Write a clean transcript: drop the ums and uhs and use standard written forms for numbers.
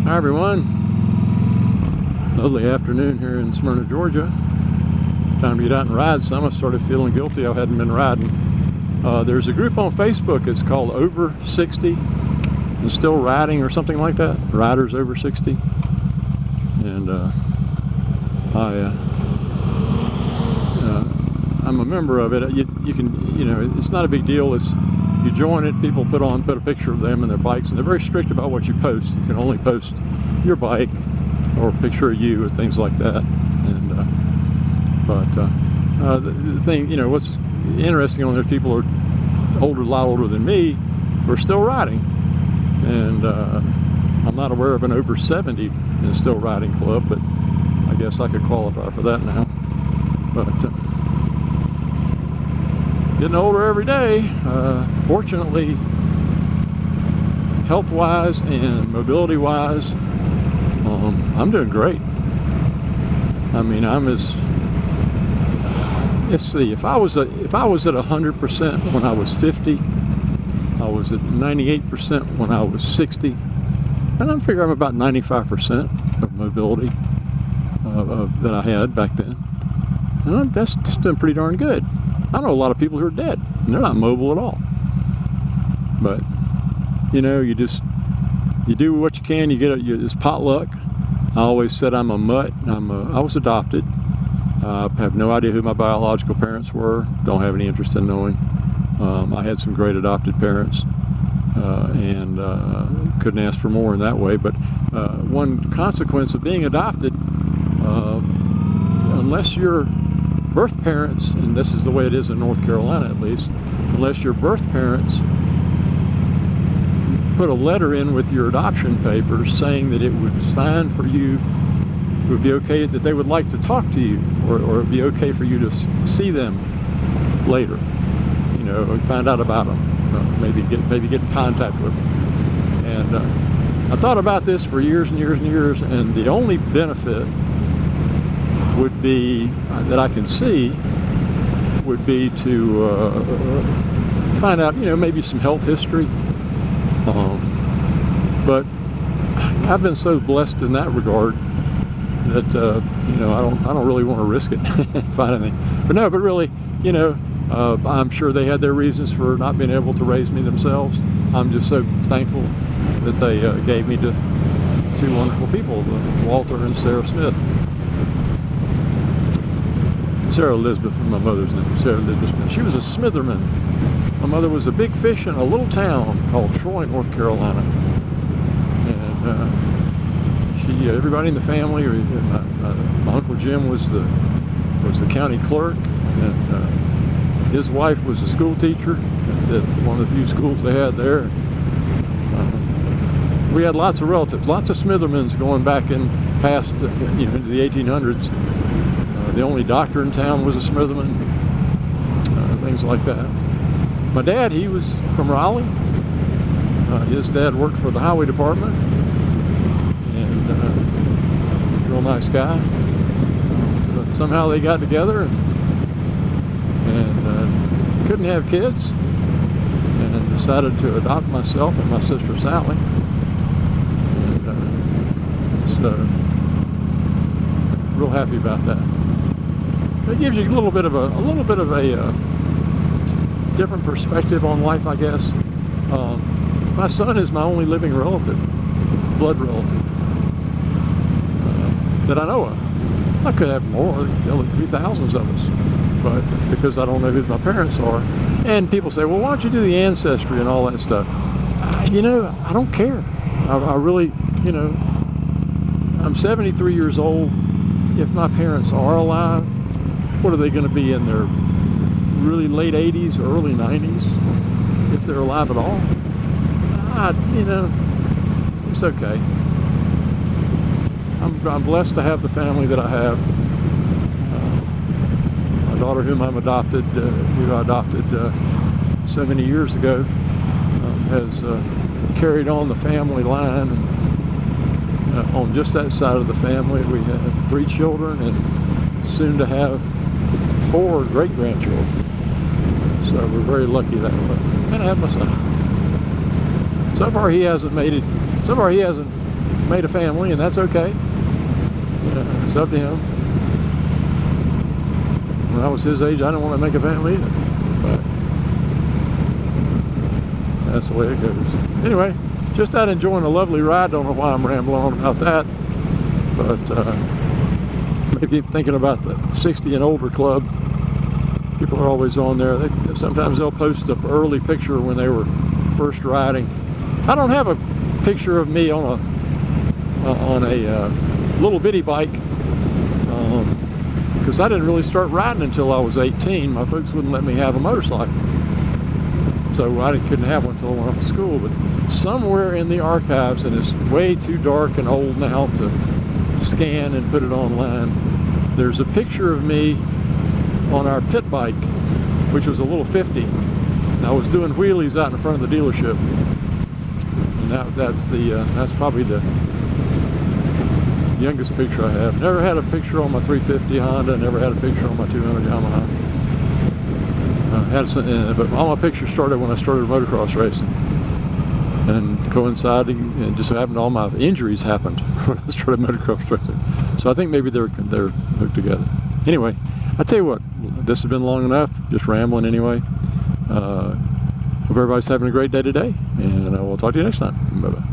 Hi everyone. Lovely afternoon here in Smyrna, Georgia. Time to get out and ride some. I started feeling guilty I hadn't been riding. There's a group on Facebook. It's called Over 60 and Still Riding or something like that. Riders Over 60. And I'm a member of it. You can, it's not a big deal. You join it, people put a picture of them and their bikes, and they're very strict about what you post. You can only post your bike or a picture of you or things like that. And the thing, what's interesting on there, people are a lot older than me who are still riding. And I'm not aware of an over 70 in still riding club, but I guess I could qualify for that now. But getting older every day. Fortunately, health-wise and mobility-wise, I'm doing great. I mean, let's see, if I was at 100% when I was 50, I was at 98% when I was 60, and I'm figuring I'm about 95% of mobility that I had back then. And that's doing pretty darn good. I know a lot of people who are dead, and they're not mobile at all. But, you do what you can. It's potluck. I always said I'm a mutt. I was adopted. I have no idea who my biological parents were. Don't have any interest in knowing. I had some great adopted parents, and couldn't ask for more in that way. But one consequence of being adopted, unless your birth parents, and this is the way it is in North Carolina at least, unless your birth parents put a letter in with your adoption papers saying that it was fine for you, it would be okay, that they would like to talk to you, or it would be okay for you to see them later, and find out about them, maybe get in contact with them. And I thought about this for years and years and years, and the only benefit would be, that I can see, would be to find out, maybe some health history. But I've been so blessed in that regard that I don't really want to risk it, find anything. But really, I'm sure they had their reasons for not being able to raise me themselves. I'm just so thankful that they gave me to two wonderful people, Walter and Sarah Smith. Sarah Elizabeth, my mother's name, Sarah Elizabeth. She was a Smitherman. My mother was a big fish in a little town called Troy, North Carolina. And everybody in the family, my Uncle Jim was the county clerk, and his wife was a school teacher at one of the few schools they had there. We had lots of relatives, lots of Smithermans going back past into the 1800s. The only doctor in town was a Smitherman, things like that. My dad, he was from Raleigh. His dad worked for the highway department, and real nice guy. But somehow they got together and couldn't have kids, and decided to adopt myself and my sister Sally. And so, real happy about that. It gives you a little bit of a different perspective on life, I guess. My son is my only living relative, blood relative, that I know of. I could have more. There'll be thousands of us, but because I don't know who my parents are. And people say, well, why don't you do the ancestry and all that stuff? I don't care. I really, I'm 73 years old. If my parents are alive, what are they going to be, in their really late 80s or early 90s, if they're alive at all? It's okay. I'm blessed to have the family that I have. My daughter, who I adopted so many years ago, has carried on the family line. And on just that side of the family, we have 3 children and soon to have 4 great-grandchildren. So we're very lucky that way. And I have my son. So far he hasn't made a family, and that's okay. It's up to him. When I was his age, I didn't want to make a family either. But that's the way it goes. Anyway, just out enjoying a lovely ride. Don't know why I'm rambling on about that. But maybe thinking about the 60 and older club. People are always on there. Sometimes they'll post an early picture when they were first riding. I don't have a picture of me on a little bitty bike, because I didn't really start riding until I was 18. My folks wouldn't let me have a motorcycle, so I couldn't have one until I went off to school. But somewhere in the archives, and it's way too dark and old now to scan and put it online, there's a picture of me on our pit bike, which was a little 50. And I was doing wheelies out in front of the dealership, and that's probably the youngest picture I have. Never had a picture on my 350 Honda. Never had a picture on my 200 Yamaha. But all my pictures started when I started motocross racing, and coinciding, and just so happened all my injuries happened when I started motocross racing. So I think maybe they're hooked together. Anyway, I tell you what, this has been long enough. Just rambling anyway. Hope everybody's having a great day today, and I will talk to you next time. Bye bye.